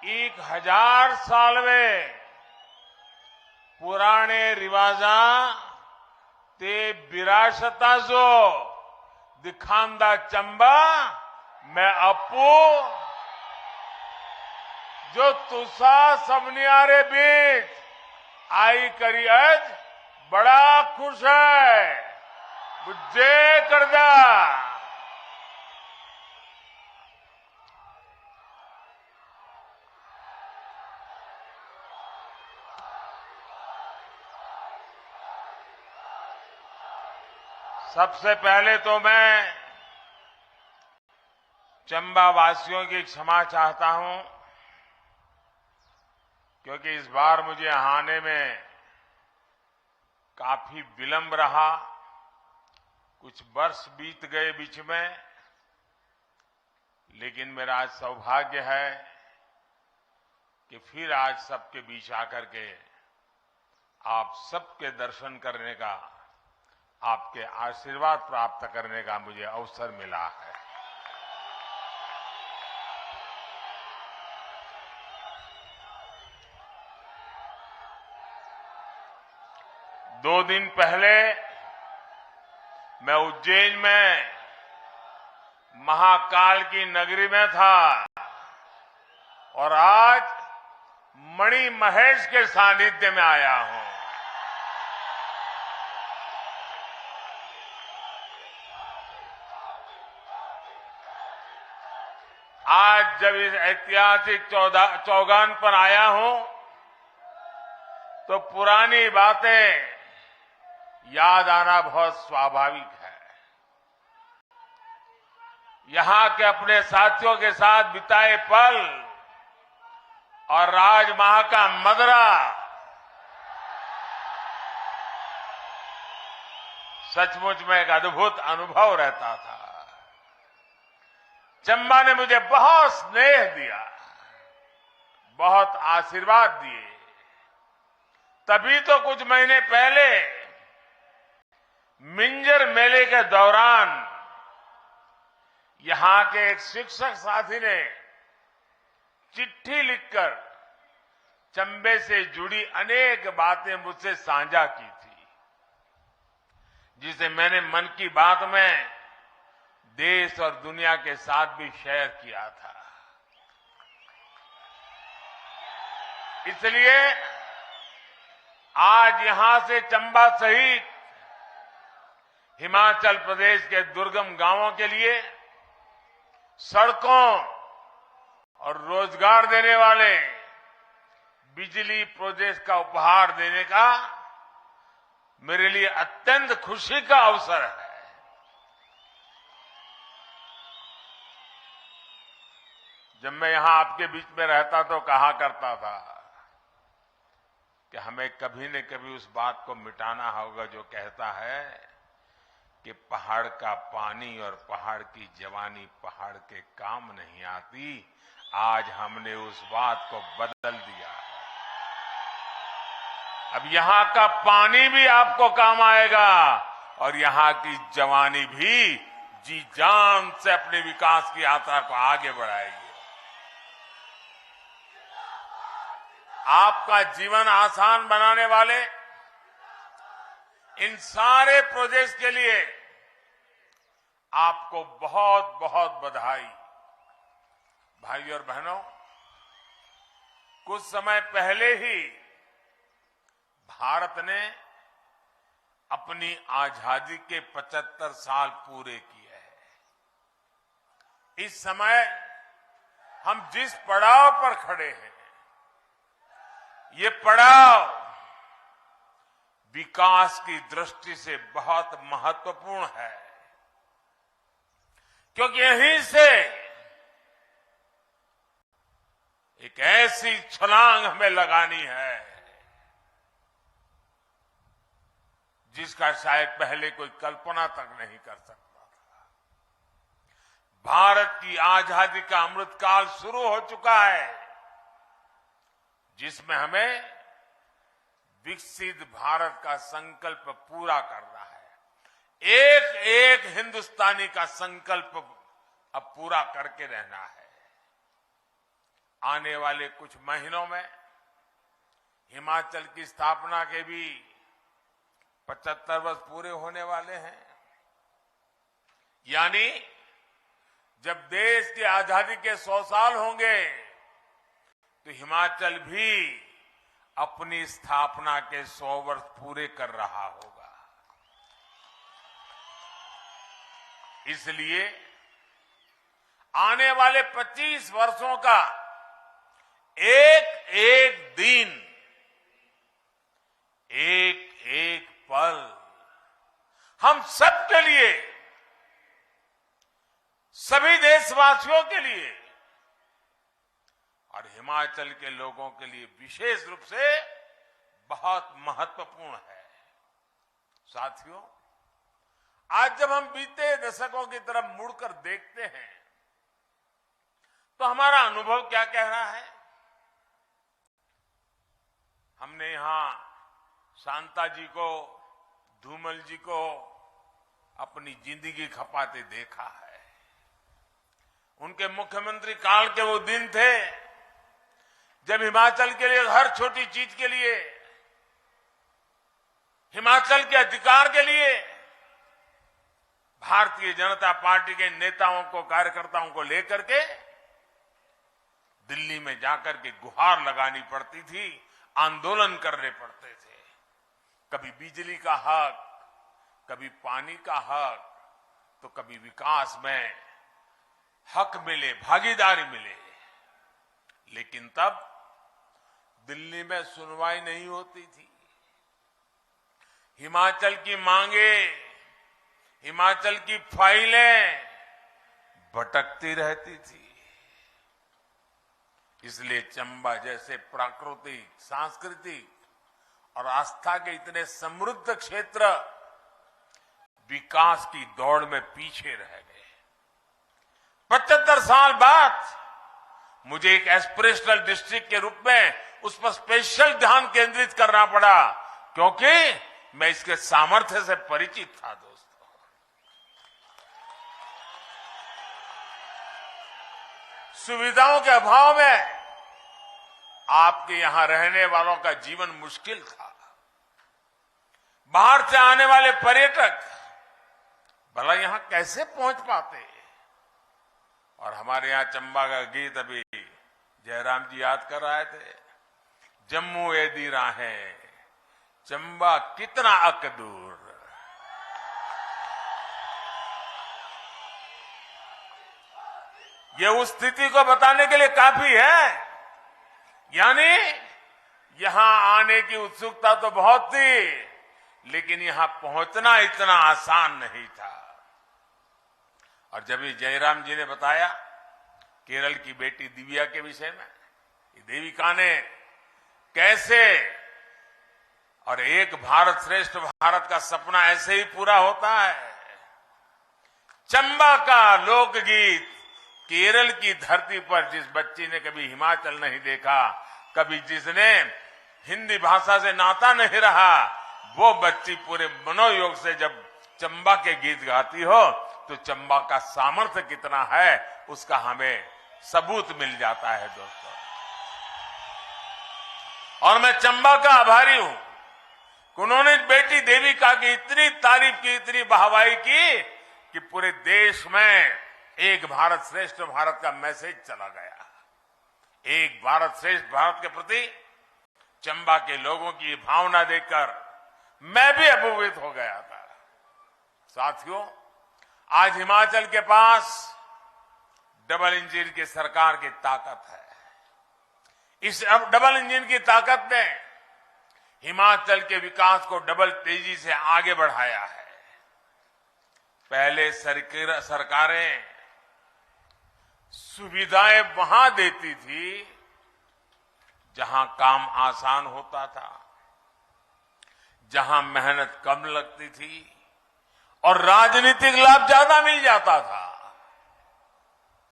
1000 साल में पुराने रिवाजा ते विरासता जो दिखांदा चंबा मैं अपू जो तुसा सबनियारे बीच आई करी अज बड़ा खुश है बुझे करदा। सबसे पहले तो मैं चंबा वासियों की क्षमा चाहता हूं क्योंकि इस बार मुझे आने में काफी विलंब रहा। कुछ वर्ष बीत गए बीच में, लेकिन मेरा आज सौभाग्य है कि फिर आज सबके बीच आकर के आप सबके दर्शन करने का, आपके आशीर्वाद प्राप्त करने का मुझे अवसर मिला है। दो दिन पहले मैं उज्जैन में महाकाल की नगरी में था और आज मणि महेश के सानिध्य में आया हूं। आज जब इस ऐतिहासिक चौगान पर आया हूं तो पुरानी बातें याद आना बहुत स्वाभाविक है। यहां के अपने साथियों के साथ बिताए पल और राजमहा का मदरा सचमुच में एक अद्भुत अनुभव रहता था। चंबा ने मुझे बहुत स्नेह दिया, बहुत आशीर्वाद दिए। तभी तो कुछ महीने पहले मिंजर मेले के दौरान यहां के एक शिक्षक साथी ने चिट्ठी लिखकर चंबे से जुड़ी अनेक बातें मुझसे साझा की थी, जिसे मैंने मन की बात में देश और दुनिया के साथ भी शेयर किया था। इसलिए आज यहां से चंबा सहित हिमाचल प्रदेश के दुर्गम गांवों के लिए सड़कों और रोजगार देने वाले बिजली प्रोजेक्ट का उपहार देने का मेरे लिए अत्यंत खुशी का अवसर है। जब मैं यहां आपके बीच में रहता तो कहा करता था कि हमें कभी न कभी उस बात को मिटाना होगा जो कहता है कि पहाड़ का पानी और पहाड़ की जवानी पहाड़ के काम नहीं आती। आज हमने उस बात को बदल दिया है। अब यहां का पानी भी आपको काम आएगा और यहां की जवानी भी जी जान से अपने विकास की यात्रा को आगे बढ़ाएगी। आपका जीवन आसान बनाने वाले इन सारे प्रोजेक्ट्स के लिए आपको बहुत बहुत बधाई। भाई और बहनों, कुछ समय पहले ही भारत ने अपनी आजादी के 75 साल पूरे किए हैं। इस समय हम जिस पड़ाव पर खड़े हैं, ये पड़ाव विकास की दृष्टि से बहुत महत्वपूर्ण है, क्योंकि यहीं से एक ऐसी छलांग हमें लगानी है जिसका शायद पहले कोई कल्पना तक नहीं कर सकता था। भारत की आजादी का अमृतकाल शुरू हो चुका है, जिसमें हमें विकसित भारत का संकल्प पूरा करना है। एक एक हिंदुस्तानी का संकल्प अब पूरा करके रहना है। आने वाले कुछ महीनों में हिमाचल की स्थापना के भी 75 वर्ष पूरे होने वाले हैं। यानी जब देश की आजादी के 100 साल होंगे तो हिमाचल भी अपनी स्थापना के 100 वर्ष पूरे कर रहा होगा। इसलिए आने वाले 25 वर्षों का एक एक दिन, एक एक पल हम सबके लिए, सभी देशवासियों के लिए और हिमाचल के लोगों के लिए विशेष रूप से बहुत महत्वपूर्ण है। साथियों, आज जब हम बीते दशकों की तरफ मुड़कर देखते हैं तो हमारा अनुभव क्या कह रहा है? हमने यहां शांता जी को, धूमल जी को अपनी जिंदगी खपाते देखा है। उनके मुख्यमंत्री काल के वो दिन थे जब हिमाचल के लिए, हर छोटी चीज के लिए, हिमाचल के अधिकार के लिए भारतीय जनता पार्टी के नेताओं को, कार्यकर्ताओं को लेकर के दिल्ली में जाकर के गुहार लगानी पड़ती थी, आंदोलन करने पड़ते थे। कभी बिजली का हक, कभी पानी का हक, तो कभी विकास में हक मिले, भागीदारी मिले। लेकिन तब दिल्ली में सुनवाई नहीं होती थी। हिमाचल की मांगे, हिमाचल की फाइलें भटकती रहती थी। इसलिए चंबा जैसे प्राकृतिक, सांस्कृतिक और आस्था के इतने समृद्ध क्षेत्र विकास की दौड़ में पीछे रह गए। 75 साल बाद मुझे एक एस्पिरेशनल डिस्ट्रिक्ट के रूप में उस पर स्पेशल ध्यान केंद्रित करना पड़ा, क्योंकि मैं इसके सामर्थ्य से परिचित था। दोस्तों, सुविधाओं के अभाव में आपके यहां रहने वालों का जीवन मुश्किल था। बाहर से आने वाले पर्यटक भला यहां कैसे पहुंच पाते? और हमारे यहां चंबा का गीत अभी जयराम जी याद कर रहे थे, जम्मू एदी राहें चंबा कितना अक दूर। ये उस स्थिति को बताने के लिए काफी है। यानी यहां आने की उत्सुकता तो बहुत थी, लेकिन यहां पहुंचना इतना आसान नहीं था। और जब ये जयराम जी ने बताया केरल की बेटी दिव्या के विषय में, देविका ने कैसे, और एक भारत श्रेष्ठ भारत का सपना ऐसे ही पूरा होता है। चंबा का लोकगीत केरल की धरती पर जिस बच्ची ने कभी हिमाचल नहीं देखा, कभी जिसने हिंदी भाषा से नाता नहीं रहा, वो बच्ची पूरे मनोयोग से जब चंबा के गीत गाती हो तो चंबा का सामर्थ्य कितना है उसका हमें सबूत मिल जाता है। दोस्तों, और मैं चंबा का आभारी हूं कि उन्होंने बेटी देविका की इतनी तारीफ की, इतनी वाहवाही की कि पूरे देश में एक भारत श्रेष्ठ भारत का मैसेज चला गया। एक भारत श्रेष्ठ भारत के प्रति चंबा के लोगों की भावना देखकर मैं भी अभिभूत हो गया था। साथियों, आज हिमाचल के पास डबल इंजन की सरकार की ताकत है। इस डबल इंजन की ताकत ने हिमाचल के विकास को डबल तेजी से आगे बढ़ाया है। पहले सरकारें सुविधाएं वहां देती थी जहां काम आसान होता था, जहां मेहनत कम लगती थी और राजनीतिक लाभ ज्यादा मिल जाता था।